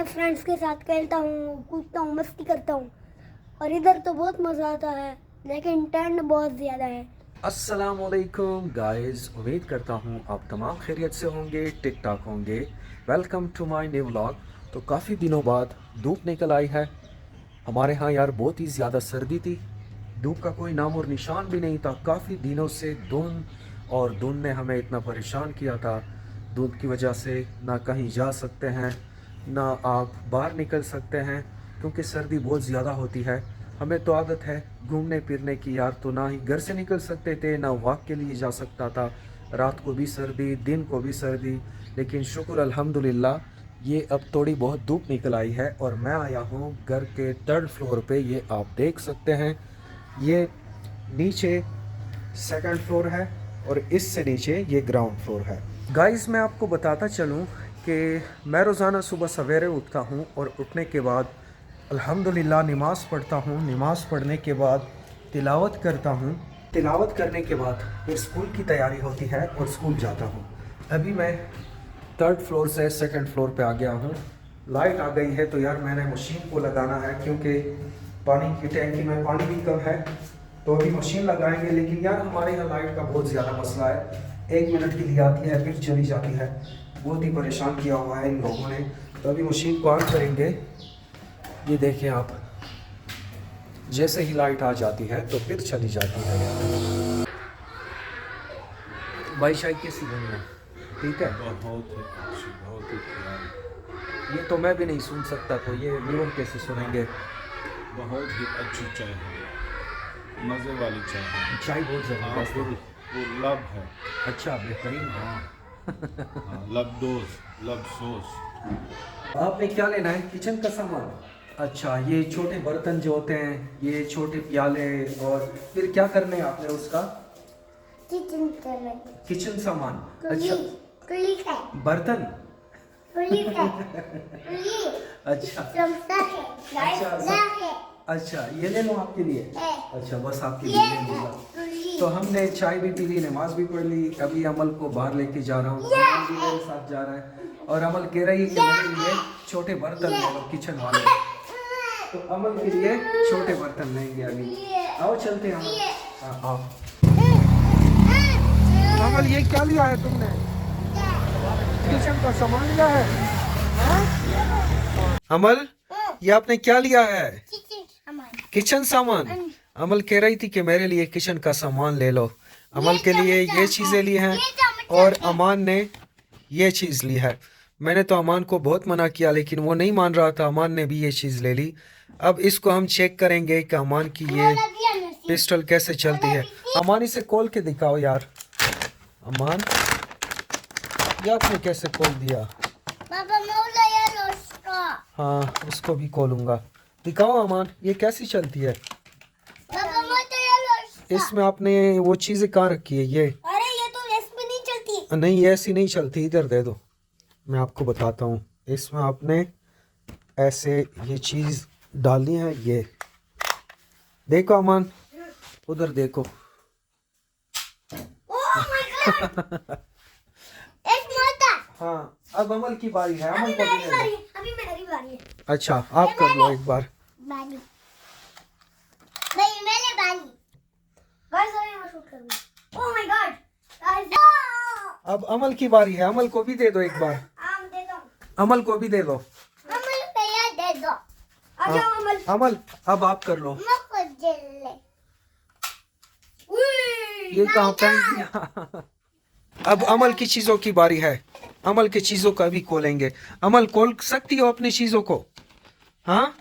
अपने फ्रेंड्स के साथ खेलता हूँ, कूदता हूँ, मस्ती करता हूँ। और इधर तो बहुत मज़ा आता है, लेकिन ठंड बहुत ज़्यादा है। अस्सलामुअलैकुम गाइस, उम्मीद करता हूँ आप तमाम खैरियत से होंगे, ठीक ठाक होंगे। Welcome to my new vlog. तो काफ़ी दिनों बाद धूप निकल आई है हमारे यहाँ यार। बहुत ही ज़्यादा सर्दी थी, धूप का कोई नाम और निशान भी नहीं था। काफ़ी दिनों से धुंध ने हमें इतना परेशान किया था। धुंध की वजह से ना कहीं जा सकते हैं, ना आप बाहर निकल सकते हैं, क्योंकि सर्दी बहुत ज़्यादा होती है। हमें तो आदत है घूमने फिरने की यार, तो ना ही घर से निकल सकते थे, ना वॉक के लिए जा सकता था। रात को भी सर्दी, दिन को भी सर्दी। लेकिन शुक्र अल्हम्दुलिल्लाह, ये अब थोड़ी बहुत धूप निकल आई है और मैं आया हूँ घर के 3rd फ्लोर पे। ये आप देख सकते हैं, ये नीचे 2nd फ्लोर है और इससे नीचे ये ग्राउंड फ्लोर है। गाइस, मैं आपको बताता चलूँ कि मैं रोज़ाना सुबह सवेरे उठता हूँ और उठने के बाद अल्हम्दुलिल्लाह नमाज़ पढ़ता हूँ। नमाज़ पढ़ने के बाद तिलावत करता हूँ। तिलावत करने के बाद फिर स्कूल की तैयारी होती है और स्कूल जाता हूँ। अभी मैं 3rd फ्लोर से 2nd फ्लोर पे आ गया हूँ। लाइट आ गई है तो यार मैंने मशीन को लगाना है, क्योंकि पानी की टैंकी में पानी भी कम है, तो अभी मशीन लगाएंगे। लेकिन यार हमारे यहाँ लाइट का बहुत ज़्यादा मसला है, 1 मिनट के लिए आती है फिर चली जाती है। बहुत ही परेशान किया हुआ है इन लोगों ने। तो अभी मशीन को ऑन करेंगे। ये देखें आप, जैसे ही लाइट आ जाती है तो फिर चली जाती है यार। भाई शायद कैसी बनी है? ठीक है, बहुत ही अच्छी, बहुत ही प्यारी, ये तो मैं भी नहीं सुन सकता, तो ये व्यूअर कैसे सुनेंगे? बहुत ही अच्छी चाय है, मज़े वाली चाय है। चाय बहुत हाँ, ज़बरदस्त वो है। वो लब है। अच्छा, बेहतरीन है। हाँ, लब दोस, लब सोस। आपने क्या लेना है? किचन का सामान। अच्छा, ये छोटे बर्तन जो होते हैं, ये छोटे प्याले, और फिर क्या करने हैं आपने उसका? किचन करने किचन सामान। कुली अच्छा, कुली है, बर्तन। कुली है, कुली अच्छा चमचा है, अच्छा ना है, अच्छा, ये ले लो आपके लिए। है। अच्छा, बस आपके ये लिए ले है लूँगा। कुली। तो हमने चाय भी पी ली, नमाज भी पढ़ ली। अभी अमल को बाहर लेके जा रहा हूँ, अमल भी मेरे साथ जा रहा है। और अमल कह रही है कि मेरे लिए छोटे बर्तन ले लो, किचन वाले। तो अमल के लिए छोटे बर्तन लेंगे अभी। आओ चलते हैं अमल। हाँ, आओ। अमल, ये क्या लिया है तुमने? किचन का सामान लिया है? अमल, ये आपने क्या लिया है? किचन सामान। अमल कह रही थी कि मेरे लिए किचन का सामान ले लो। अमल के लिए ये चीज़ें ली हैं और अमान ने ये चीज़ ली है। मैंने तो अमान को बहुत मना किया, लेकिन वो नहीं मान रहा था। अमान ने भी ये चीज़ ले ली। अब इसको हम चेक करेंगे कि अमान की ये पिस्टल कैसे चलती है। अमान, इसे खोल के दिखाओ यार। अमान, ये आपने कैसे खोल दिया? हाँ, उसको भी खोलूंगा। दिखाओ अमान, ये कैसी चलती है? इसमें आपने वो चीज़ें कहाँ रखी है? ये अरे ये तो इसमें नहीं चलती। नहीं, ऐसी नहीं चलती। इधर दे दो, मैं आपको बताता हूँ। इसमें आपने ऐसे ये चीज़ डालनी है। ये देखो अमान, उधर देखो। ओह माय गॉड, एक मोटा। हाँ, अब अमल की बारी है। अमल अभी को भी मेरी ले बारी लो। है, अभी मेरी बारी है। अच्छा, आप कर लो एक बार। बारी नहीं, मैंने बारी। गाइस अभी मैं शूट करूंगा। ओह माय गॉड गाइस, अब अमल की बारी है। अमल को भी दे दो एक बार। आम दे दो। अमल को भी दे दो। अमल भैया दे दो। आ जाओ अमल। अमल, अब आप कर लो। मुझको जेल ले। ये कहाँ फेंक दिया? अब अमल की चीजों की बारी है। अमल की चीजों का भी खोलेंगे। अमल, खोल सकती हो अपनी चीजों को? हाँ,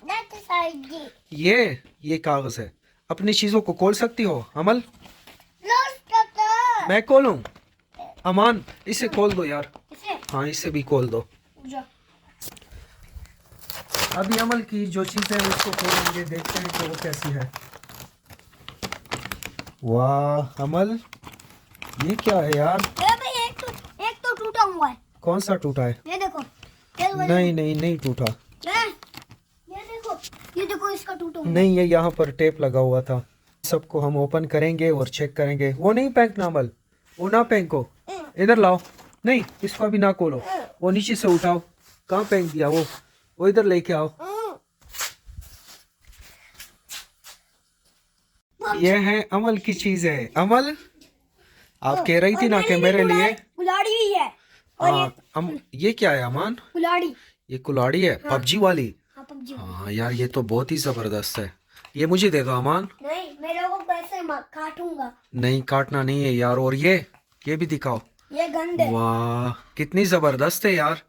ये कागज है। अपनी चीजों को खोल सकती हो अमल? मैं खोलूं? अमान, इसे खोल दो यार। हाँ, इसे भी खोल दो। अभी अमल की जो चीजें हैं उसको खोलेंगे, देखते हैं कि वो कैसी है। वाह अमल, ये क्या है यार? एक तो टूटा हुआ है। कौन सा टूटा है? ये देखो। नहीं नहीं, नहीं टूटा। ये देखो इसका टूटा हुआ। नहीं, ये यहाँ पर टेप लगा हुआ था। सबको हम ओपन करेंगे और चेक करेंगे। वो नहीं फेंकना अमल, वो ना फेंको। इधर लाओ। नहीं, इसको अभी ना खोलो, वो नीचे से उठाओ। कहाँ फेंक दिया वो? वो इधर लेके आओ। ये है अमल की चीज है। अमल, आप कह रही थी ना कि मेरे लिए कुल्हाड़ी भी है। और ये क्या है अमान? कुल्हाड़ी। ये कुल्हाड़ी है, पबजी वाली। हाँ, पबजी। हाँ यार, ये तो बहुत ही जबरदस्त है। ये मुझे दे दो अमान। नहीं, मेरे को कैसे काटूंगा। नहीं, काटना नहीं है यार। और ये भी दिखाओ। ये गंद है। वाह, कितनी जबरदस्त है यार।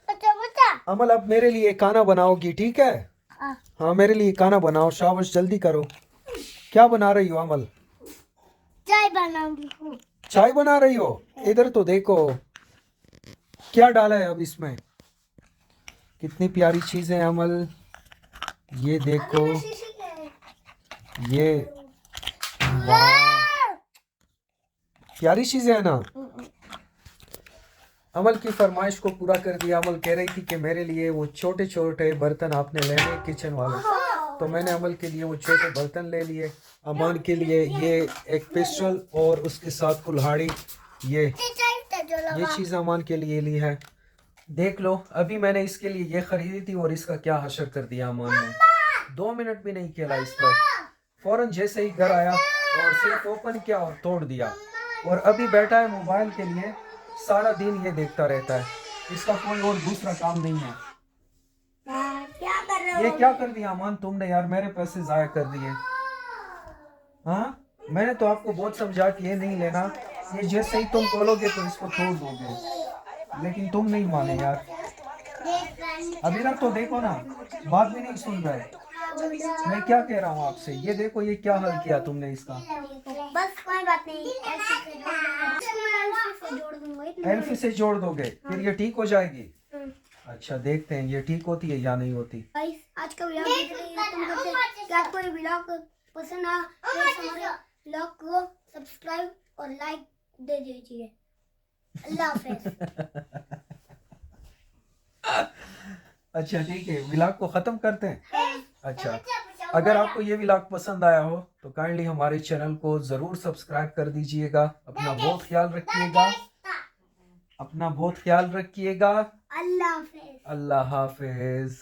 बच्चा बच्चा। अमल, अब मेरे लिए खाना बनाओगी, ठीक है? हाँ। हाँ, मेरे लिए खाना बनाओ, शाबाश, जल्दी करो। क्या बना रही हो अमल? चाय बनाऊंगी। चाय बना रही हो? इधर तो देखो, क्या डाला है अब इसमें। कितनी प्यारी चीज है अमल, ये देखो। ये वाह, प्यारी चीज है ना। अमल की फरमाइश को पूरा कर दिया। अमल कह रही थी कि मेरे लिए वो छोटे छोटे बर्तन आपने लेने किचन वाले, तो मैंने अमल के लिए वो छोटे बर्तन ले लिए। अमान के लिए ये एक पिस्टल और उसके साथ कुल्हाड़ी, ये चीज़ अमान के लिए ली है। देख लो, अभी मैंने इसके लिए ये खरीदी थी और इसका क्या हशर कर दिया अमान ने। 2 मिनट भी नहीं खेला इस पर, फौरन जैसे ही घर आया और सिर्फ ओपन किया और तोड़ दिया। और अभी बैठा है मोबाइल के लिए, सारा दिन ये देखता रहता है, इसका कोई और दूसरा काम नहीं है। क्या कर रहे हो? ये क्या कर दिया अमान तुमने यार, मेरे पैसे जाया कर दिए। हाँ, मैंने तो आपको बहुत समझा कि ये नहीं लेना, ये जैसे ही तुम खोलोगे तो इसको तोड़ दोगे, लेकिन तुम नहीं माने यार। अभी तक तो देखो ना, बात भी नहीं सुन रहे। मैं क्या कह रहा हूँ आपसे, ये देखो ये क्या हाल किया तुमने इसका। बस कोई बात नहीं, जोड़ दूंगा। एल्फी से जोड़ दोगे, फिर ये ठीक हो जाएगी। अच्छा, देखते हैं ये ठीक होती है या नहीं होती। गाइस, आज का व्लॉग खत्म करते हैं। क्या आपको ये व्लॉग पसंद आया तो हमारे व्लॉग को सब्सक्राइब और लाइक दे दीजिए। अल्लाह हाफिज। अच्छा ठीक है, व्लॉग को ख़त्म करते हैं। अच्छा, अगर आपको ये व्लॉग पसंद आया हो तो काइंडली हमारे चैनल को ज़रूर सब्सक्राइब कर दीजिएगा। अपना बहुत ख्याल रखिएगा, अपना बहुत ख्याल रखिएगा। अल्लाह हाफिज। अल्लाह हाफिज।